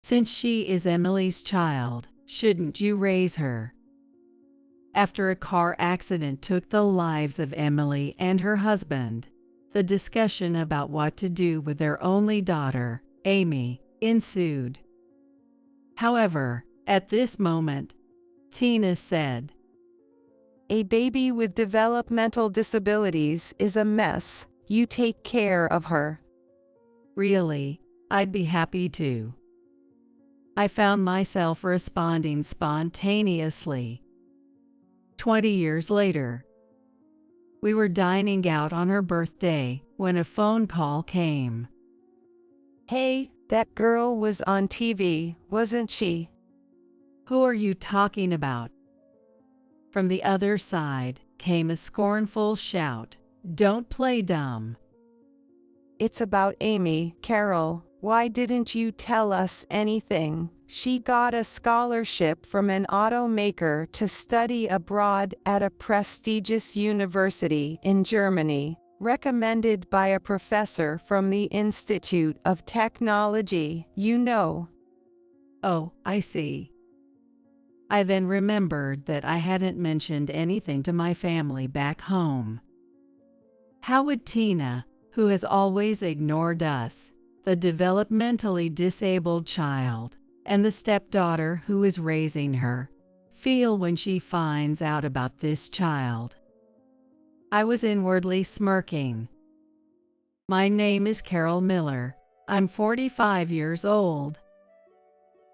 Since she is Emily's child, shouldn't you raise her? After a car accident took the lives of Emily and her husband, the discussion about what to do with their only daughter, Amy, ensued. However, at this moment, Tina said, "A baby with developmental disabilities is a mess. You take care of her." "Really, I'd be happy to." I found myself responding spontaneously. 20 years later, we were dining out on her birthday when a phone call came. "Hey, that girl was on TV, wasn't she?" "Who are you talking about?" From the other side came a scornful shout. "Don't play dumb." "It's about Amy, Carol. Why didn't you tell us anything? She got a scholarship from an automaker to study abroad at a prestigious university in Germany, recommended by a professor from the Institute of Technology, you know." Oh, I see. I then remembered that I hadn't mentioned anything to my family back home. How would Tina, who has always ignored us, the developmentally disabled child, and the stepdaughter who is raising her, feel when she finds out about this child? I was inwardly smirking. My name is Carol Miller. I'm 45 years old.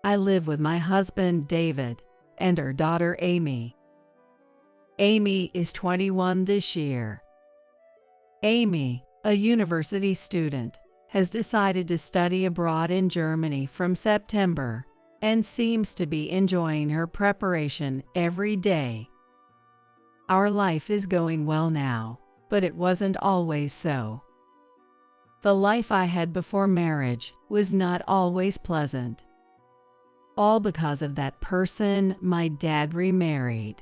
I live with my husband David and our daughter Amy. Amy is 21 this year. Amy, a university student, has decided to study abroad in Germany from September and seems to be enjoying her preparation every day. Our life is going well now, but it wasn't always so. The life I had before marriage was not always pleasant. All because of that person my dad remarried.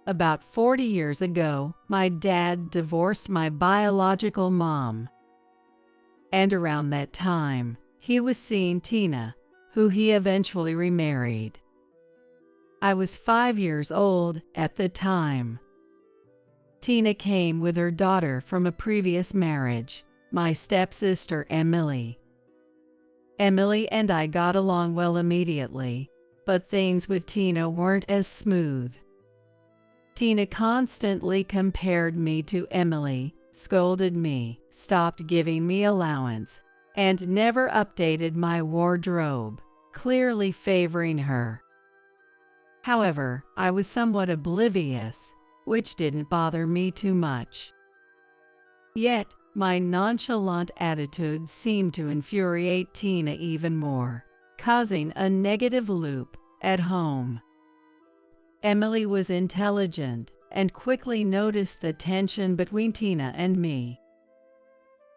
About 40 years ago, my dad divorced my biological mom. And around that time, he was seeing Tina, who he eventually remarried. I was 5 years old at the time. Tina came with her daughter from a previous marriage, my stepsister Emily. Emily and I got along well immediately, but things with Tina weren't as smooth. Tina constantly compared me to Emily, scolded me, stopped giving me allowance, and never updated my wardrobe, clearly favoring her. However, I was somewhat oblivious, which didn't bother me too much. Yet, my nonchalant attitude seemed to infuriate Tina even more, causing a negative loop at home. Emily was intelligent and quickly noticed the tension between Tina and me.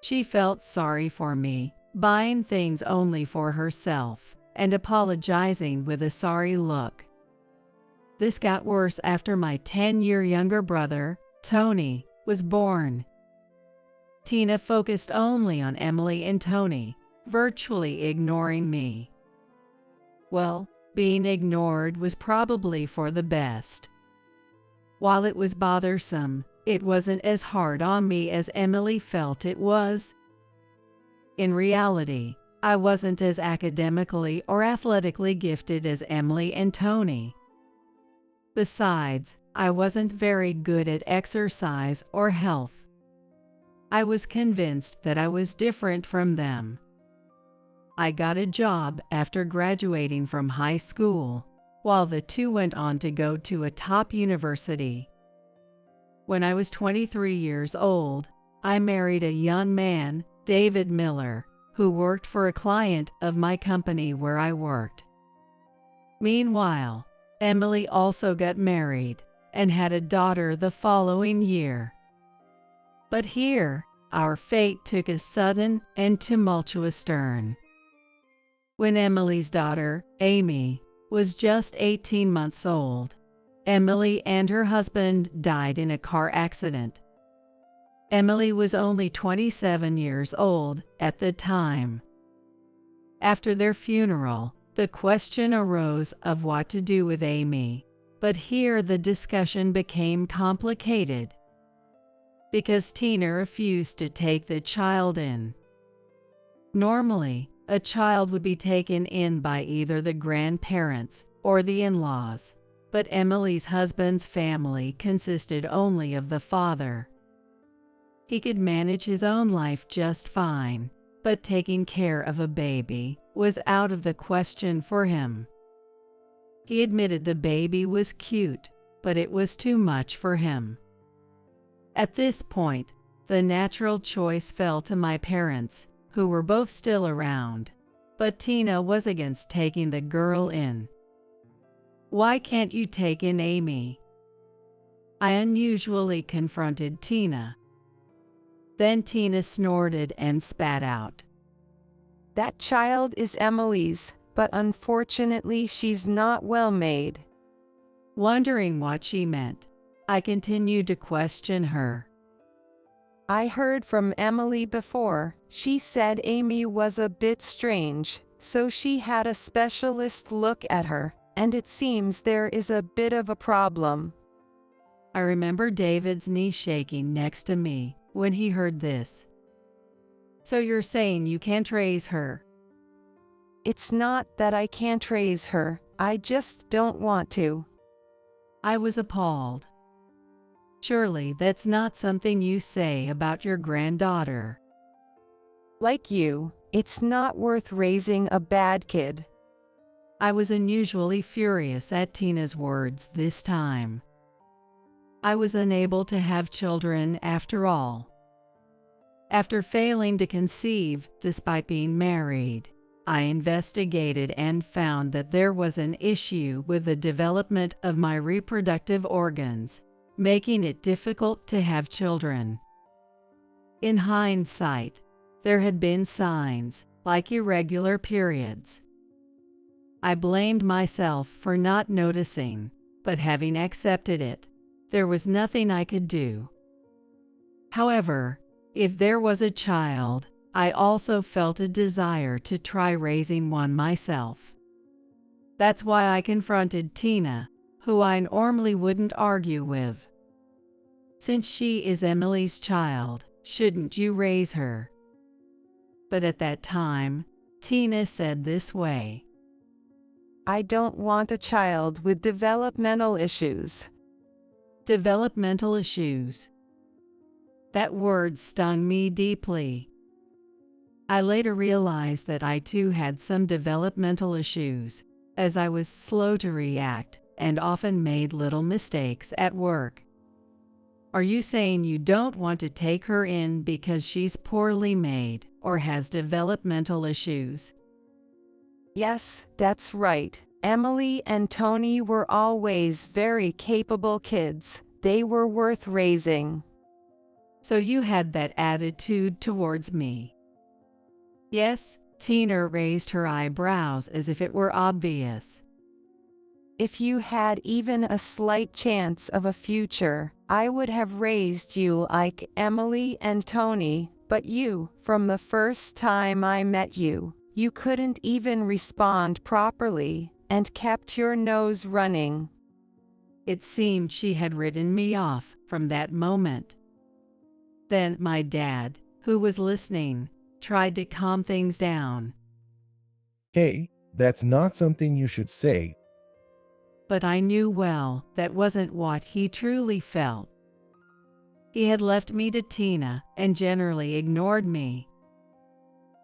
She felt sorry for me, buying things only for herself, and apologizing with a sorry look. This got worse after my 10-year younger brother, Tony, was born. Tina focused only on Emily and Tony, virtually ignoring me. Well, being ignored was probably for the best. While it was bothersome, it wasn't as hard on me as Emily felt it was. In reality, I wasn't as academically or athletically gifted as Emily and Tony. Besides, I wasn't very good at exercise or health. I was convinced that I was different from them. I got a job after graduating from high school, while the two went on to go to a top university. When I was 23 years old, I married a young man, David Miller, who worked for a client of my company where I worked. Meanwhile, Emily also got married and had a daughter the following year. But here, our fate took a sudden and tumultuous turn. When Emily's daughter, Amy, was just 18 months old, Emily and her husband died in a car accident. Emily was only 27 years old at the time. After their funeral, the question arose of what to do with Amy, but here the discussion became complicated because Tina refused to take the child in. Normally, a child would be taken in by either the grandparents or the in-laws, but Emily's husband's family consisted only of the father. He could manage his own life just fine, but taking care of a baby was out of the question for him. He admitted the baby was cute, but it was too much for him. At this point, the natural choice fell to my parents, who were both still around, but Tina was against taking the girl in. "Why can't you take in Amy?" I unusually confronted Tina. Then Tina snorted and spat out. "That child is Emily's, but unfortunately she's not well made." Wondering what she meant, I continued to question her. "I heard from Emily before. She said Amy was a bit strange, so she had a specialist look at her, and it seems there is a bit of a problem." I remember David's knee shaking next to me when he heard this. "So you're saying you can't raise her?" "It's not that I can't raise her, I just don't want to." I was appalled. Surely that's not something you say about your granddaughter. "Like you, it's not worth raising a bad kid." I was unusually furious at Tina's words this time. I was unable to have children after all. After failing to conceive despite being married, I investigated and found that there was an issue with the development of my reproductive organs, making it difficult to have children. In hindsight, there had been signs, like irregular periods. I blamed myself for not noticing, but having accepted it, there was nothing I could do. However, if there was a child, I also felt a desire to try raising one myself. That's why I confronted Tina, who I normally wouldn't argue with. "Since she is Emily's child, shouldn't you raise her?" But at that time, Tina said this way. "I don't want a child with developmental issues." Developmental issues. That word stung me deeply. I later realized that I too had some developmental issues, as I was slow to react and often made little mistakes at work. "Are you saying you don't want to take her in because she's poorly made or has developmental issues?" "Yes, that's right. Emily and Tony were always very capable kids. They were worth raising." "So you had that attitude towards me?" "Yes." Tina raised her eyebrows as if it were obvious. "If you had even a slight chance of a future, I would have raised you like Emily and Tony, but you, from the first time I met you, you couldn't even respond properly, and kept your nose running." It seemed she had written me off from that moment. Then my dad, who was listening, tried to calm things down. "Hey, that's not something you should say." But I knew well that wasn't what he truly felt. He had left me to Tina and generally ignored me.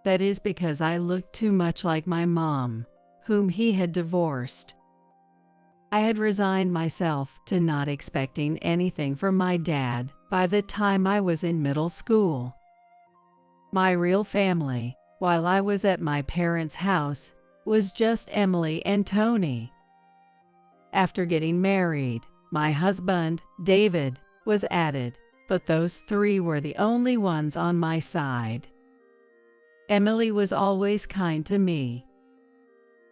That is because I looked too much like my mom, whom he had divorced. I had resigned myself to not expecting anything from my dad by the time I was in middle school. My real family, while I was at my parents' house, was just Emily and Tony. After getting married, my husband, David, was added, but those three were the only ones on my side. Emily was always kind to me.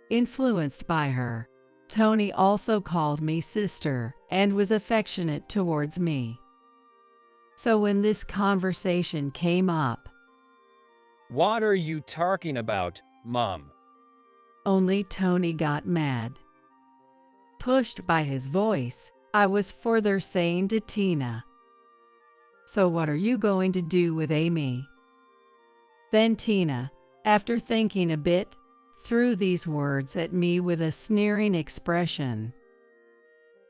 Influenced by her, Tony also called me sister and was affectionate towards me. So when this conversation came up, "What are you talking about, Mom? Only Tony got mad. Pushed by his voice, I was further saying to Tina, "So what are you going to do with Amy?" Then Tina, after thinking a bit, threw these words at me with a sneering expression.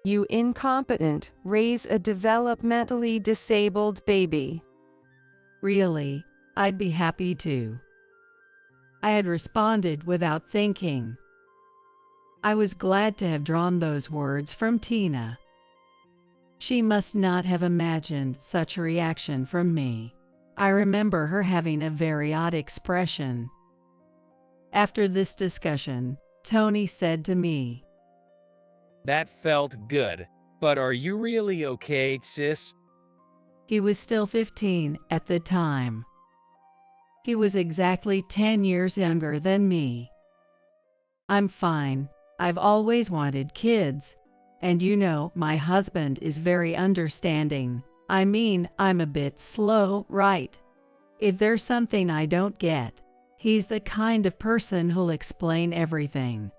"You incompetent, raise a developmentally disabled baby." Really, I'd be happy to. I had responded without thinking. I was glad to have drawn those words from Tina. She must not have imagined such a reaction from me. I remember her having a very odd expression. After this discussion, Tony said to me, "That felt good, but are you really okay, sis?" He was still 15 at the time. He was exactly 10 years younger than me. "I'm fine. I've always wanted kids. And you know, my husband is very understanding. I mean, I'm a bit slow, right? If there's something I don't get, he's the kind of person who'll explain everything.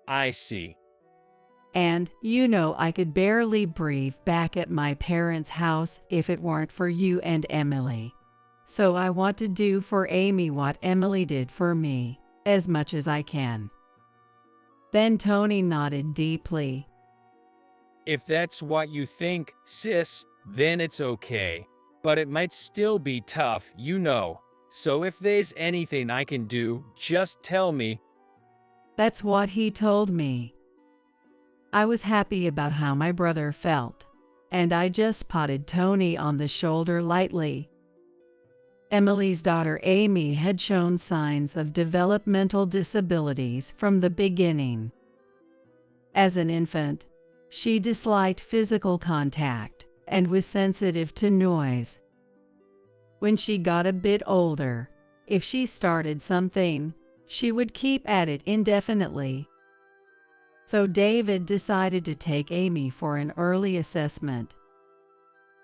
I see. And, you know, I could barely breathe back at my parents' house if it weren't for you and Emily. So I want to do for Amy what Emily did for me, as much as I can." Then Tony nodded deeply. If that's what you think, sis, then it's okay. But it might still be tough, you know. So if there's anything I can do, just tell me. That's what he told me. I was happy about how my brother felt, and I just patted Tony on the shoulder lightly. Emily's daughter Amy had shown signs of developmental disabilities from the beginning. As an infant, she disliked physical contact and was sensitive to noise. When she got a bit older, if she started something, she would keep at it indefinitely. So David decided to take Amy for an early assessment.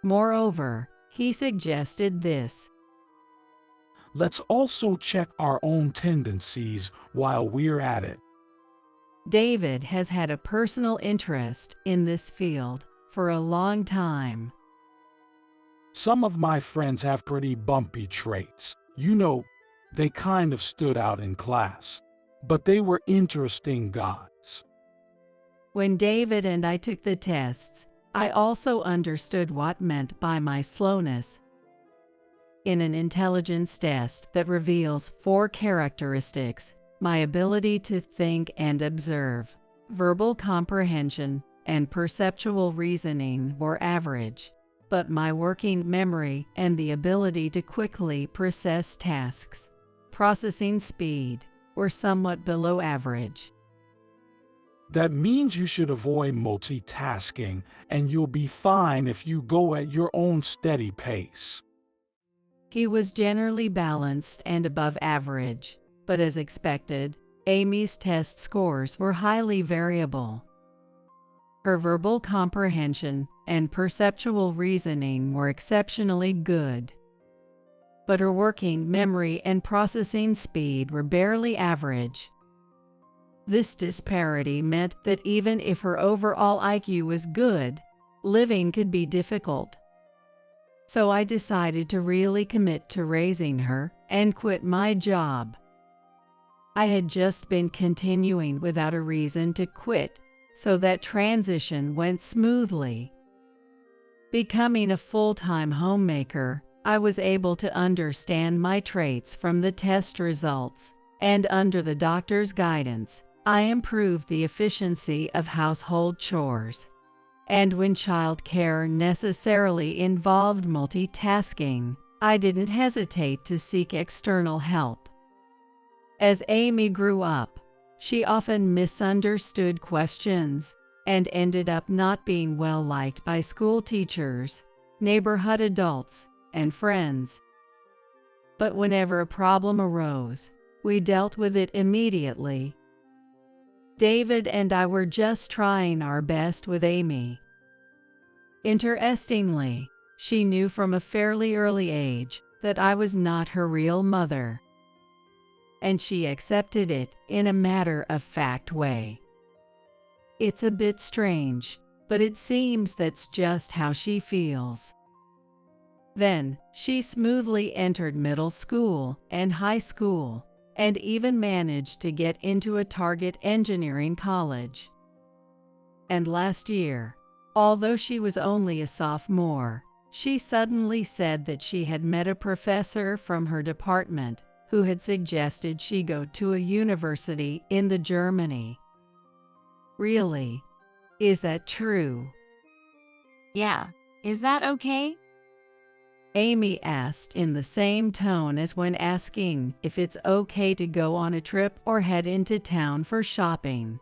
Moreover, he suggested this. Let's also check our own tendencies while we're at it. David has had a personal interest in this field for a long time. Some of my friends have pretty bumpy traits. You know, they kind of stood out in class. But they were interesting guys. When David and I took the tests, I also understood what meant by my slowness. In an intelligence test that reveals 4 characteristics, my ability to think and observe, verbal comprehension, and perceptual reasoning were average, but my working memory and the ability to quickly process tasks, processing speed, were somewhat below average. That means you should avoid multitasking, and you'll be fine if you go at your own steady pace. He was generally balanced and above average, but as expected, Amy's test scores were highly variable. Her verbal comprehension and perceptual reasoning were exceptionally good, but her working memory and processing speed were barely average. This disparity meant that even if her overall IQ was good, living could be difficult. So I decided to really commit to raising her and quit my job. I had just been continuing without a reason to quit, so that transition went smoothly. Becoming a full-time homemaker, I was able to understand my traits from the test results, and under the doctor's guidance, I improved the efficiency of household chores. And when child care necessarily involved multitasking, I didn't hesitate to seek external help. As Amy grew up, she often misunderstood questions and ended up not being well liked by school teachers, neighborhood adults, and friends. But whenever a problem arose, we dealt with it immediately. David and I were just trying our best with Amy. Interestingly, she knew from a fairly early age that I was not her real mother. and she accepted it in a matter-of-fact way. It's a bit strange, but it seems that's just how she feels. Then, she smoothly entered middle school and high school, and even managed to get into a target engineering college. And last year, although she was only a sophomore, she suddenly said that she had met a professor from her department who had suggested she go to a university in Germany. Really? Is that true? Yeah, is that okay? Amy asked in the same tone as when asking if it's okay to go on a trip or head into town for shopping.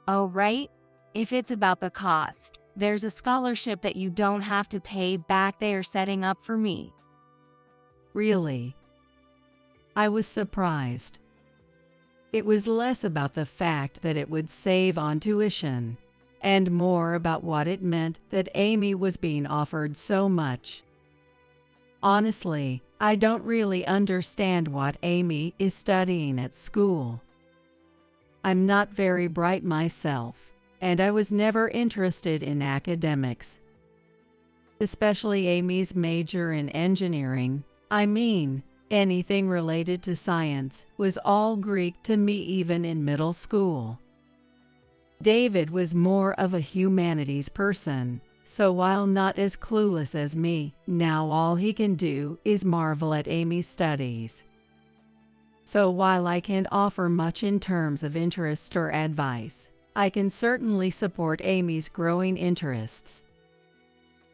Oh, right? If it's about the cost, there's a scholarship that you don't have to pay back they are setting up for me. Really? I was surprised. It was less about the fact that it would save on tuition, and more about what it meant that Amy was being offered so much. Honestly, I don't really understand what Amy is studying at school. I'm not very bright myself, and I was never interested in academics. Especially Amy's major in engineering, anything related to science, was all Greek to me even in middle school. David was more of a humanities person, so while not as clueless as me, now all he can do is marvel at Amy's studies. So while I can't offer much in terms of interest or advice, I can certainly support Amy's growing interests.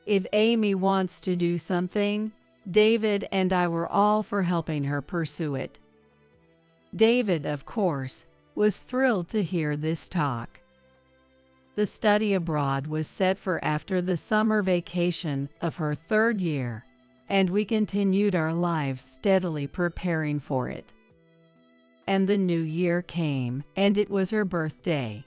If Amy wants to do something, David and I were all for helping her pursue it. David, of course, was thrilled to hear this talk. The study abroad was set for after the summer vacation of her third year, and we continued our lives steadily preparing for it. And the new year came, and it was her birthday.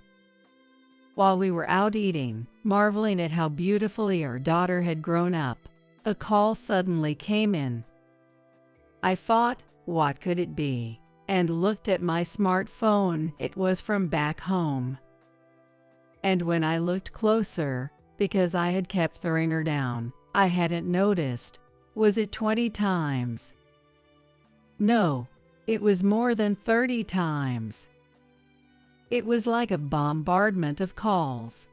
While we were out eating, marveling at how beautifully our daughter had grown up, a call suddenly came in. I thought, what could it be? And looked at my smartphone. It was from back home. And when I looked closer, because I had kept throwing her down, I hadn't noticed. Was it 20 times? No, it was more than 30 times. It was like a bombardment of calls.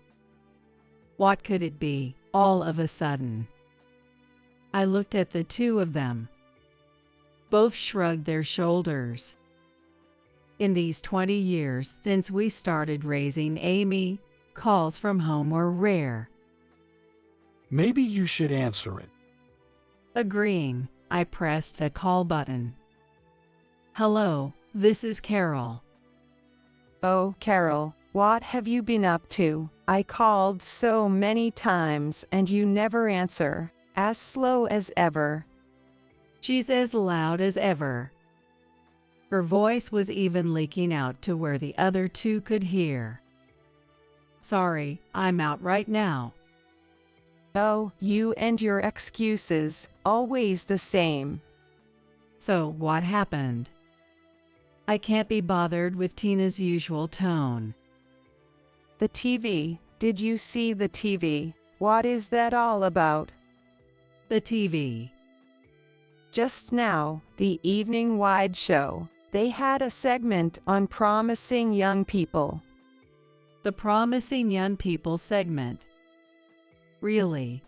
What could it be, all of a sudden? I looked at the two of them. Both shrugged their shoulders. In these 20 years since we started raising Amy, calls from home were rare. Maybe you should answer it. Agreeing, I pressed a call button. Hello, this is Carol. Oh, Carol, what have you been up to? I called so many times and you never answer. As slow as ever. She's as loud as ever. Her voice was even leaking out to where the other two could hear. Sorry, I'm out right now. Oh, you and your excuses, always the same. So what happened? I can't be bothered with Tina's usual tone. The TV, did you see the TV? What is that all about? The TV. Just now, the evening wide show. They had a segment on promising young people. The Promising Young People segment. Really?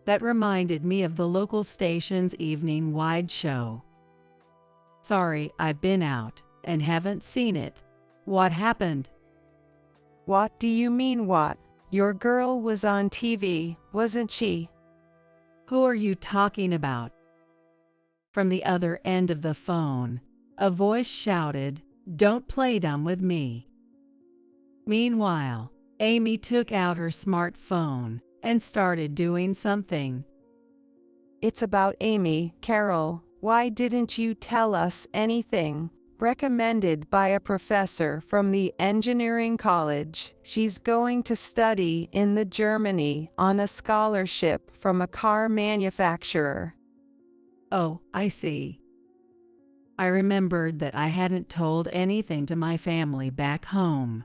That reminded me of the local station's evening wide show. Sorry, I've been out and haven't seen it. What happened? What do you mean what? Your girl was on TV, wasn't she? Who are you talking about? From the other end of the phone, a voice shouted, "Don't play dumb with me." Meanwhile, Amy took out her smartphone and started doing something. It's about Amy, Carol. Why didn't you tell us anything? Recommended by a professor from the engineering college. She's going to study in Germany on a scholarship from a car manufacturer. Oh, I see. I remembered that I hadn't told anything to my family back home.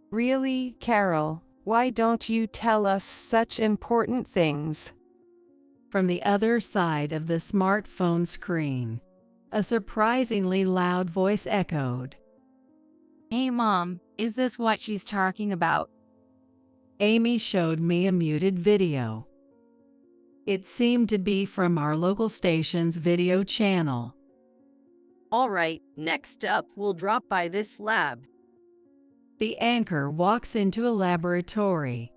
Really, Carol, why don't you tell us such important things? From the other side of the smartphone screen, a surprisingly loud voice echoed. Hey Mom, is this what she's talking about? Amy showed me a muted video. It seemed to be from our local station's video channel. All right, next up, we'll drop by this lab. The anchor walks into a laboratory.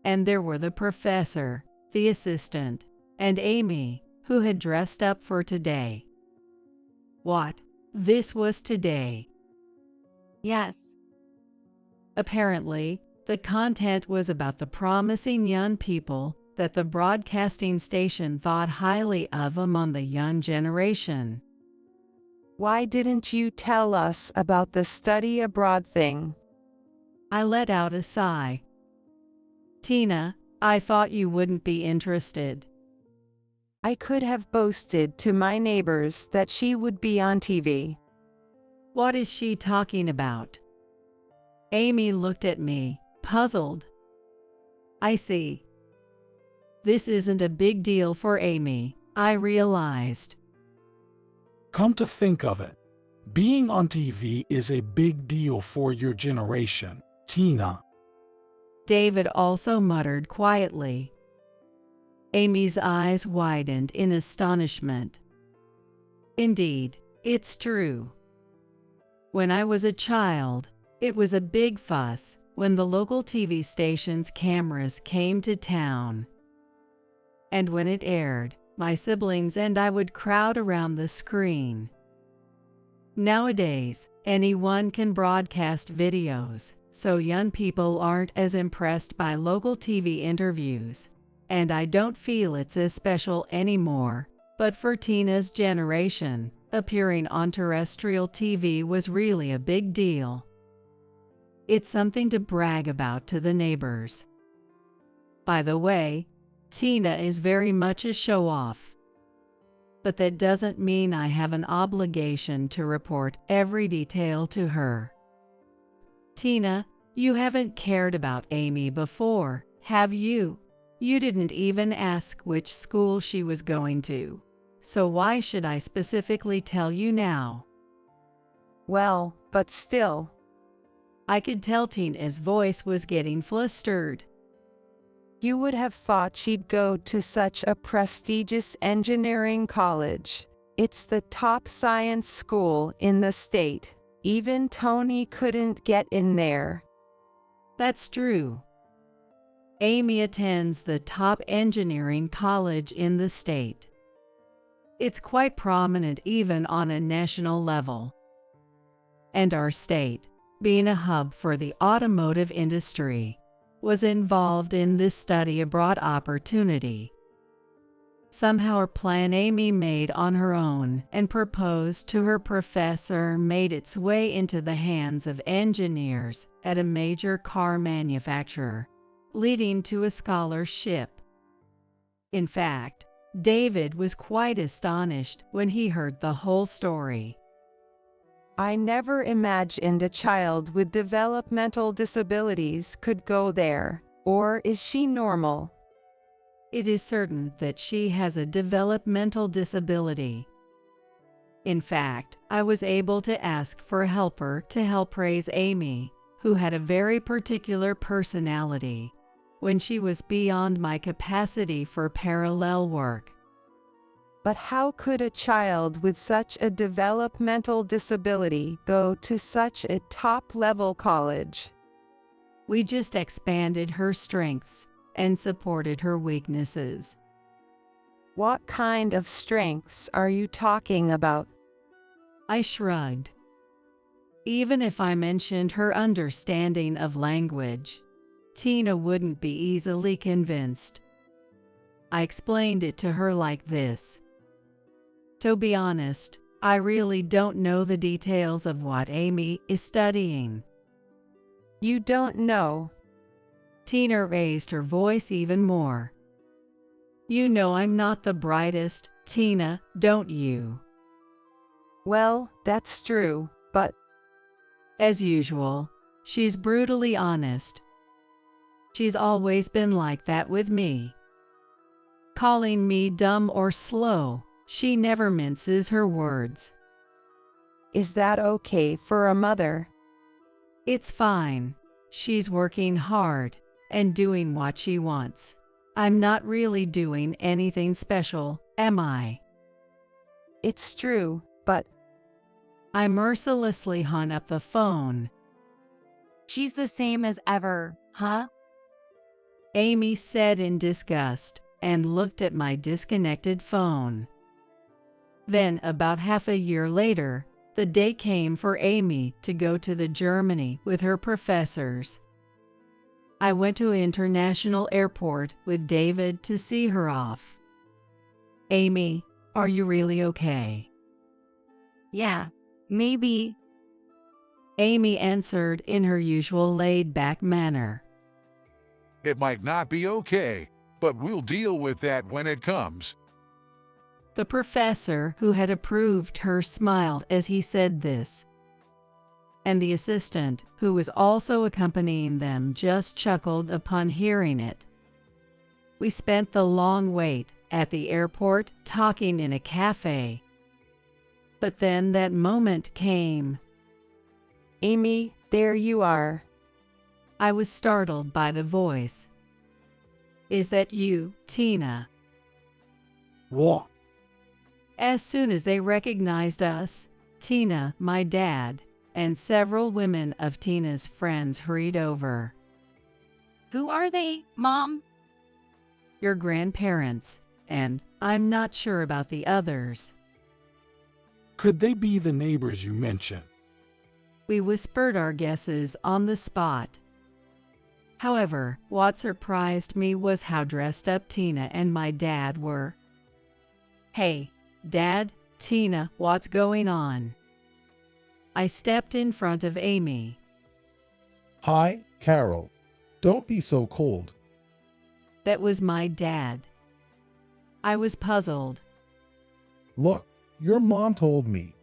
And there were the professor, the assistant, and Amy, who had dressed up for today. What? This was today? Yes. Apparently, the content was about the promising young people that the broadcasting station thought highly of among the young generation. Why didn't you tell us about the study abroad thing? I let out a sigh. Tina, I thought you wouldn't be interested. I could have boasted to my neighbors that she would be on TV. What is she talking about? Amy looked at me, puzzled. I see. This isn't a big deal for Amy, I realized. Come to think of it, being on TV is a big deal for your generation, Tina. David also muttered quietly. Amy's eyes widened in astonishment. Indeed, it's true. When I was a child, it was a big fuss when the local TV station's cameras came to town. And when it aired, my siblings and I would crowd around the screen. Nowadays, anyone can broadcast videos, so young people aren't as impressed by local TV interviews. And I don't feel it's as special anymore, but for Tina's generation, appearing on terrestrial TV was really a big deal. It's something to brag about to the neighbors. By the way, Tina is very much a show-off. But that doesn't mean I have an obligation to report every detail to her. Tina, you haven't cared about Amy before, have you? You didn't even ask which school she was going to. So why should I specifically tell you now? Well, but still. I could tell Tina's voice was getting flustered. You would have thought she'd go to such a prestigious engineering college. It's the top science school in the state. Even Tony couldn't get in there. That's true. Amy attends the top engineering college in the state. It's quite prominent even on a national level. And our state, being a hub for the automotive industry, was involved in this study abroad opportunity. Somehow a plan Amy made on her own and proposed to her professor made its way into the hands of engineers at a major car manufacturer, leading to a scholarship. In fact, David was quite astonished when he heard the whole story. I never imagined a child with developmental disabilities could go there. Or is she normal? It is certain that she has a developmental disability. In fact, I was able to ask for a helper to help raise Amy, who had a very particular personality, when she was beyond my capacity for parallel work. But how could a child with such a developmental disability go to such a top-level college? We just expanded her strengths and supported her weaknesses. What kind of strengths are you talking about? I shrugged. Even if I mentioned her understanding of language, Tina wouldn't be easily convinced. I explained it to her like this. To be honest, I really don't know the details of what Amy is studying. You don't know? Tina raised her voice even more. You know I'm not the brightest, Tina, don't you? Well, that's true, but As usual, she's brutally honest. She's always been like that with me. Calling me dumb or slow, she never minces her words. is that okay for a mother? It's fine. She's working hard and doing what she wants. I'm not really doing anything special, am I? It's true, but I mercilessly hung up the phone. She's the same as ever, huh? Amy said in disgust and looked at my disconnected phone. Then, about half a year later, the day came for Amy to go to Germany with her professors. I went to International Airport with David to see her off. Amy, are you really okay? Yeah, maybe. Amy answered in her usual laid-back manner. It might not be okay, but we'll deal with that when it comes. The professor who had approved her smiled as he said this, and the assistant, who was also accompanying them, just chuckled upon hearing it. We spent the long wait at the airport talking in a cafe. But then that moment came. Amy, there you are. I was startled by the voice. Is that you, Tina? What? As soon as they recognized us, Tina, my dad, and several women of Tina's friends hurried over. Who are they, Mom? Your grandparents, and I'm not sure about the others. Could they be the neighbors you mentioned? We whispered our guesses on the spot. However, what surprised me was how dressed up Tina and my dad were. Hey, Dad, Tina, what's going on? I stepped in front of Amy. Hi, Carol. Don't be so cold. That was my dad. I was puzzled. Look, your mom told me.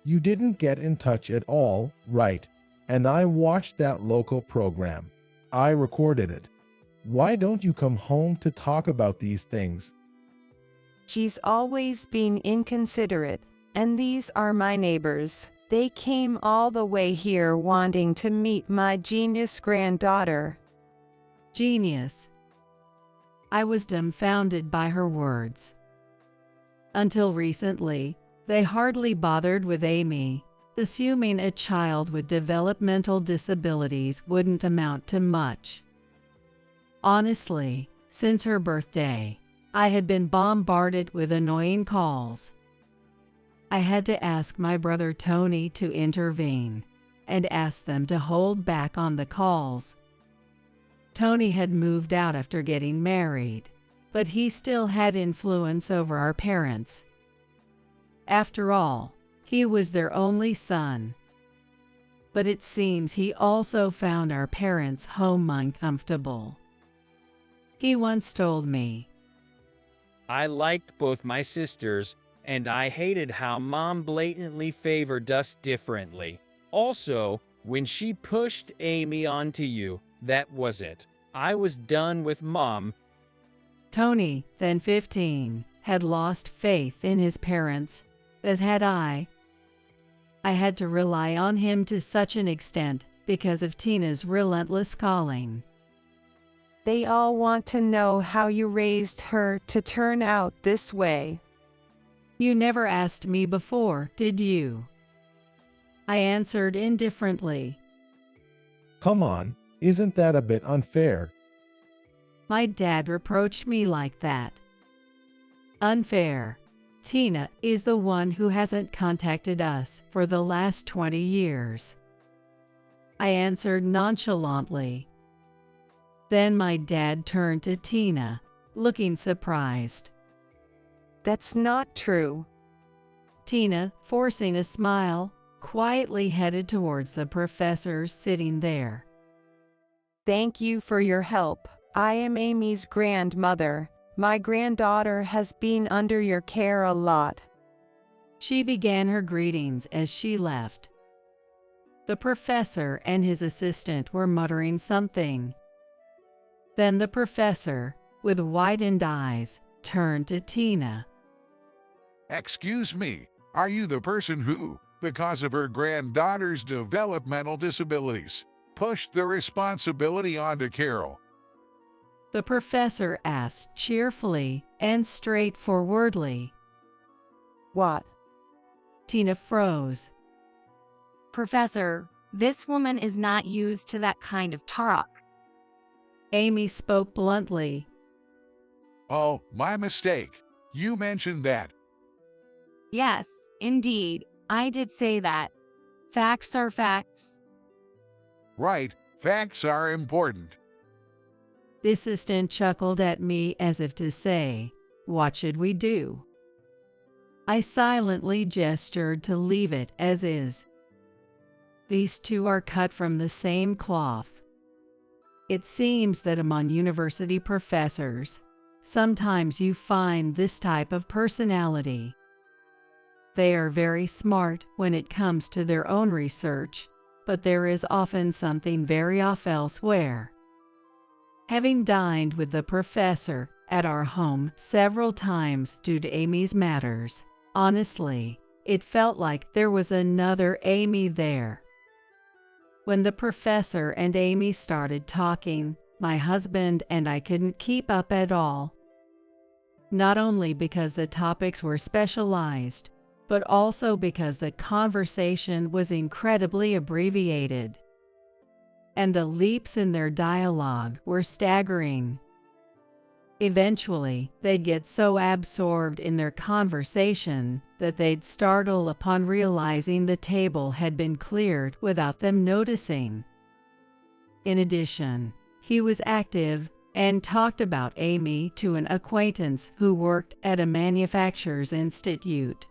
You didn't get in touch at all, right? And I watched that local program. I recorded it. Why don't you come home to talk about these things? She's always been inconsiderate, and these are my neighbors. They came all the way here wanting to meet my genius granddaughter. Genius. I was dumbfounded by her words. Until recently, they hardly bothered with Amy, assuming a child with developmental disabilities wouldn't amount to much. Honestly, since her birthday, I had been bombarded with annoying calls. I had to ask my brother Tony to intervene and ask them to hold back on the calls. Tony had moved out after getting married, but he still had influence over our parents. After all, he was their only son. But it seems he also found our parents' home uncomfortable. He once told me, I liked both my sisters, and I hated how Mom blatantly favored us differently. Also, when she pushed Amy onto you, that was it. I was done with Mom. Tony, then 15, had lost faith in his parents, as had I. I had to rely on him to such an extent because of Tina's relentless calling. They all want to know how you raised her to turn out this way. You never asked me before, did you? I answered indifferently. Come on, isn't that a bit unfair? My dad reproached me like that. Unfair. Tina is the one who hasn't contacted us for the last 20 years. I answered nonchalantly. Then my dad turned to Tina, looking surprised. That's not true. Tina, forcing a smile, quietly headed towards the professor sitting there. Thank you for your help. I am Amy's grandmother. My granddaughter has been under your care a lot. She began her greetings as she left. The professor and his assistant were muttering something. Then the professor, with widened eyes, turned to Tina. Excuse me, are you the person who, because of her granddaughter's developmental disabilities, pushed the responsibility onto Carol? The professor asked cheerfully and straightforwardly. What? Tina froze. Professor, this woman is not used to that kind of talk. Amy spoke bluntly. Oh, my mistake. You mentioned that. Yes, indeed, I did say that. Facts are facts. Right, facts are important. The assistant chuckled at me as if to say, "What should we do?" I silently gestured to leave it as is. These two are cut from the same cloth. It seems that among university professors, sometimes you find this type of personality. They are very smart when it comes to their own research, but there is often something very off elsewhere. Having dined with the professor at our home several times due to Amy's matters, honestly, it felt like there was another Amy there. When the professor and Amy started talking, my husband and I couldn't keep up at all. Not only because the topics were specialized, but also because the conversation was incredibly abbreviated. And the leaps in their dialogue were staggering. Eventually, they'd get so absorbed in their conversation that they'd startle upon realizing the table had been cleared without them noticing. In addition, he was active and talked about Amy to an acquaintance who worked at a manufacturer's institute.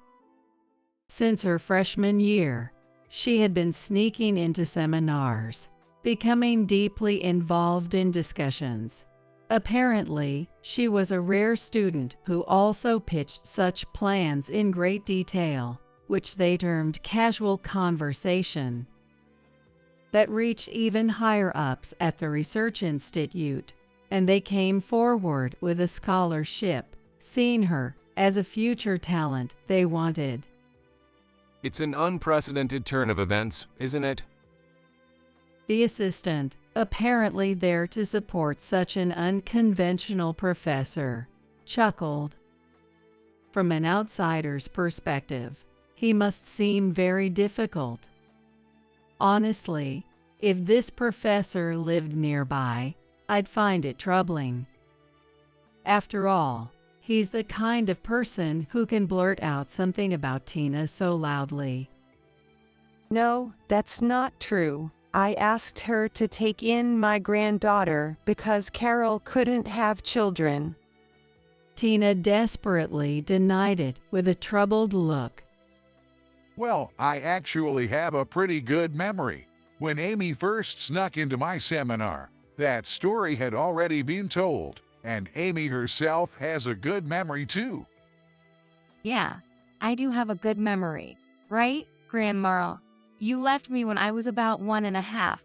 Since her freshman year, she had been sneaking into seminars, becoming deeply involved in discussions. Apparently, she was a rare student who also pitched such plans in great detail, which they termed casual conversation, that reached even higher ups at the research institute, and they came forward with a scholarship, seeing her as a future talent they wanted. It's an unprecedented turn of events, isn't it? The assistant, apparently there to support such an unconventional professor, chuckled. From an outsider's perspective, he must seem very difficult. Honestly, if this professor lived nearby, I'd find it troubling. After all, he's the kind of person who can blurt out something about Tina so loudly. No, that's not true. I asked her to take in my granddaughter because Carol couldn't have children. Tina desperately denied it with a troubled look. Well, I actually have a pretty good memory. When Amy first snuck into my seminar, that story had already been told, and Amy herself has a good memory too. Yeah, I do have a good memory, right, Grandma? You left me when I was about 1.5.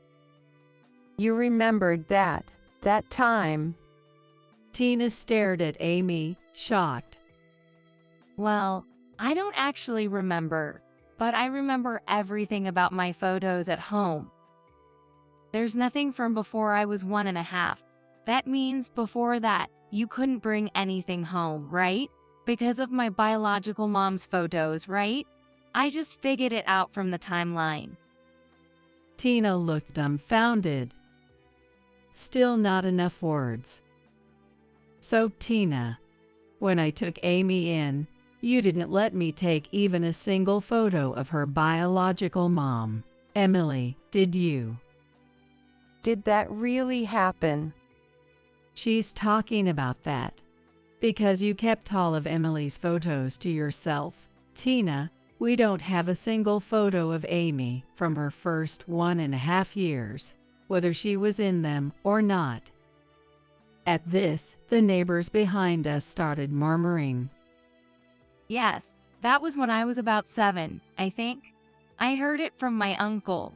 You remembered that time. Tina stared at Amy, shocked. Well, I don't actually remember, but I remember everything about my photos at home. There's nothing from before I was 1.5. That means before that, you couldn't bring anything home, right? Because of my biological mom's photos, right? I just figured it out from the timeline. Tina looked dumbfounded. Still not enough words. So, Tina, when I took Amy in, you didn't let me take even a single photo of her biological mom, Emily, did you? Did that really happen? She's talking about that. Because you kept all of Emily's photos to yourself, Tina. We don't have a single photo of Amy from her first 1.5 years, whether she was in them or not. At this, the neighbors behind us started murmuring. Yes, That was when I was about 7, I think. I heard it from my uncle.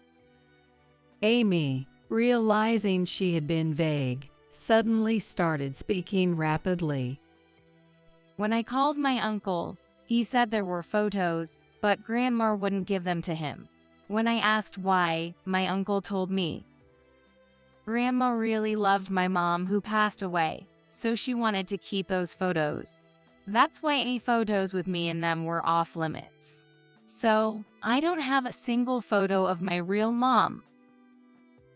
Amy, realizing she had been vague, suddenly started speaking rapidly. When I called my uncle, he said there were photos, but Grandma wouldn't give them to him. When I asked why, my uncle told me. Grandma really loved my mom who passed away, so she wanted to keep those photos. That's why any photos with me in them were off limits. So, I don't have a single photo of my real mom.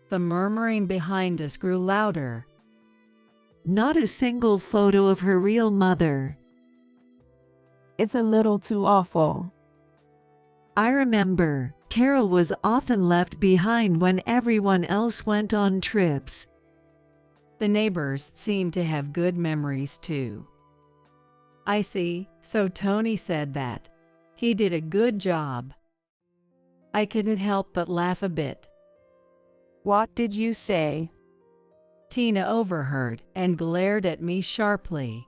The murmuring behind us grew louder. Not a single photo of her real mother. It's a little too awful. I remember, Carol was often left behind when everyone else went on trips. The neighbors seemed to have good memories too. I see, so Tony said that. He did a good job. I couldn't help but laugh a bit. What did you say? Tina overheard and glared at me sharply.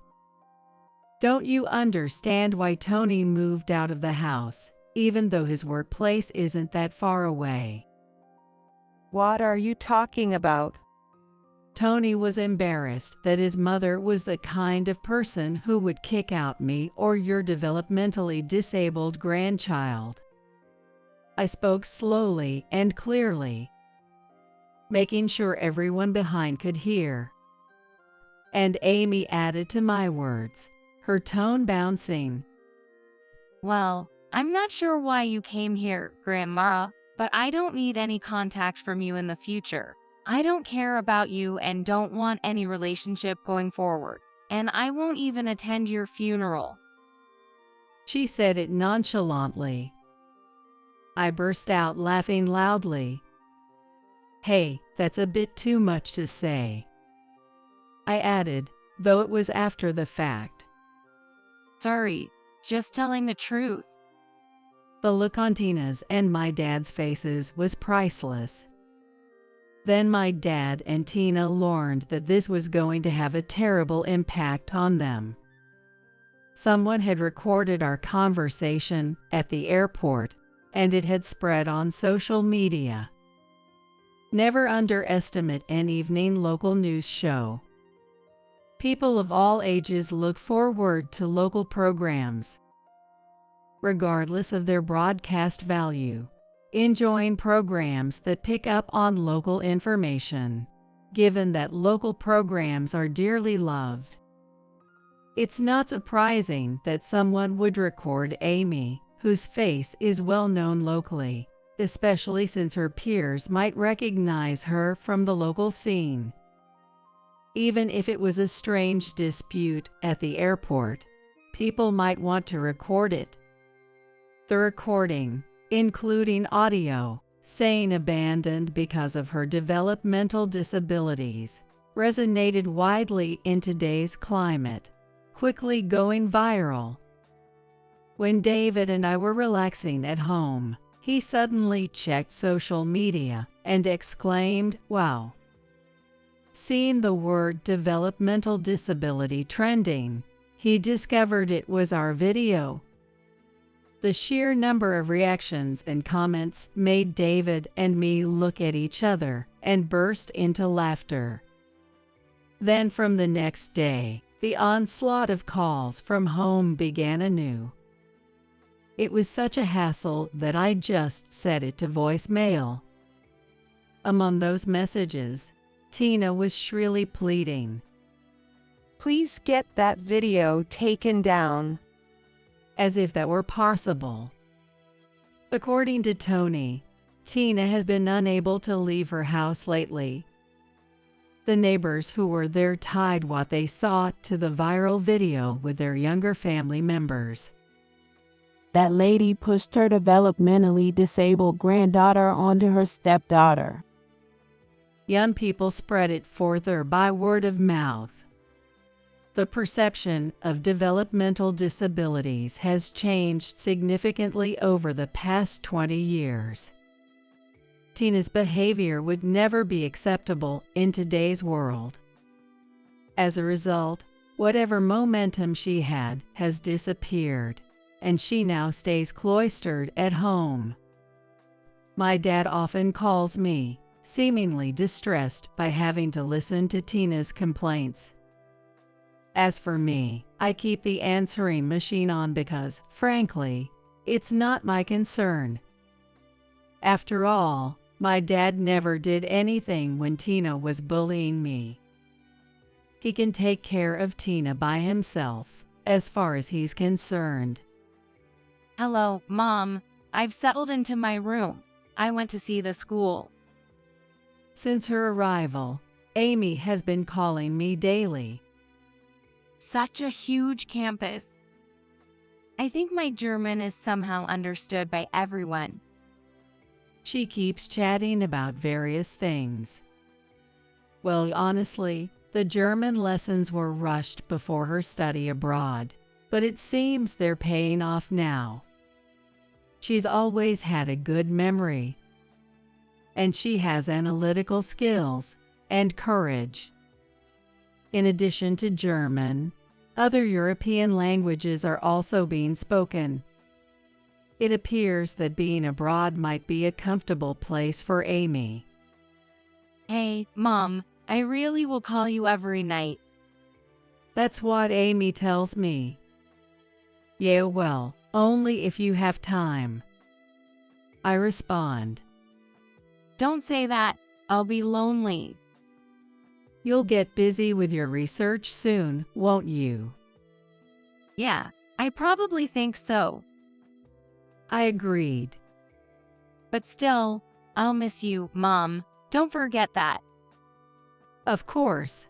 Don't you understand why Tony moved out of the house, even though his workplace isn't that far away? What are you talking about? Tony was embarrassed that his mother was the kind of person who would kick out me or your developmentally disabled grandchild. I spoke slowly and clearly, making sure everyone behind could hear. And Amy added to my words, her tone bouncing. Well, I'm not sure why you came here, Grandma, but I don't need any contact from you in the future. I don't care about you and don't want any relationship going forward, and I won't even attend your funeral. She said it nonchalantly. I burst out laughing loudly. Hey, that's a bit too much to say. I added, though it was after the fact. Sorry, just telling the truth. The look on Tina's and my dad's faces was priceless. Then my dad and Tina learned that this was going to have a terrible impact on them. Someone had recorded our conversation at the airport, and it had spread on social media. Never underestimate an evening local news show. People of all ages look forward to local programs, regardless of their broadcast value, enjoying programs that pick up on local information, given that local programs are dearly loved. It's not surprising that someone would record Amy, whose face is well known locally, especially since her peers might recognize her from the local scene. Even if it was a strange dispute at the airport, people might want to record it. The recording, including audio, saying abandoned because of her developmental disabilities, resonated widely in today's climate, quickly going viral. When David and I were relaxing at home, he suddenly checked social media and exclaimed, "Wow." Seeing the word developmental disability trending, he discovered it was our video. The sheer number of reactions and comments made David and me look at each other and burst into laughter. Then from the next day, the onslaught of calls from home began anew. It was such a hassle that I just set it to voicemail. Among those messages, Tina was shrilly pleading, Please get that video taken down. as if that were possible. According to Tony, Tina has been unable to leave her house lately. The neighbors who were there tied what they saw to the viral video with their younger family members. That lady pushed her developmentally disabled granddaughter onto her stepdaughter. Young people spread it further by word of mouth. The perception of developmental disabilities has changed significantly over the past 20 years. Tina's behavior would never be acceptable in today's world. As a result, whatever momentum she had has disappeared. and she now stays cloistered at home. My dad often calls me, seemingly distressed by having to listen to Tina's complaints. As for me, I keep the answering machine on because, frankly, it's not my concern. After all, my dad never did anything when Tina was bullying me. He can take care of Tina by himself, as far as he's concerned. Hello, Mom. I've settled into my room. I went to see the school. Since her arrival, Amy has been calling me daily. Such a huge campus. I think my German is somehow understood by everyone. She keeps chatting about various things. Well, honestly, the German lessons were rushed before her study abroad, but it seems they're paying off now. She's always had a good memory, and she has analytical skills and courage. In addition to German, other European languages are also being spoken. It appears that being abroad might be a comfortable place for Amy. Hey, Mom, I really will call you every night. That's what Amy tells me. Yeah, well, only if you have time. I respond. Don't say that. I'll be lonely. You'll get busy with your research soon, won't you? Yeah, I probably think so. I agreed. But still, I'll miss you, Mom. Don't forget that. Of course.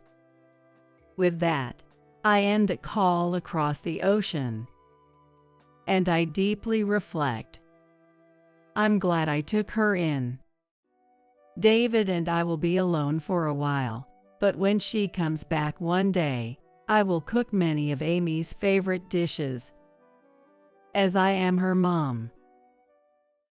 With that, I end a call across the ocean. And I deeply reflect. I'm glad I took her in. David and I will be alone for a while, but when she comes back one day, I will cook many of Amy's favorite dishes. As I am her mom,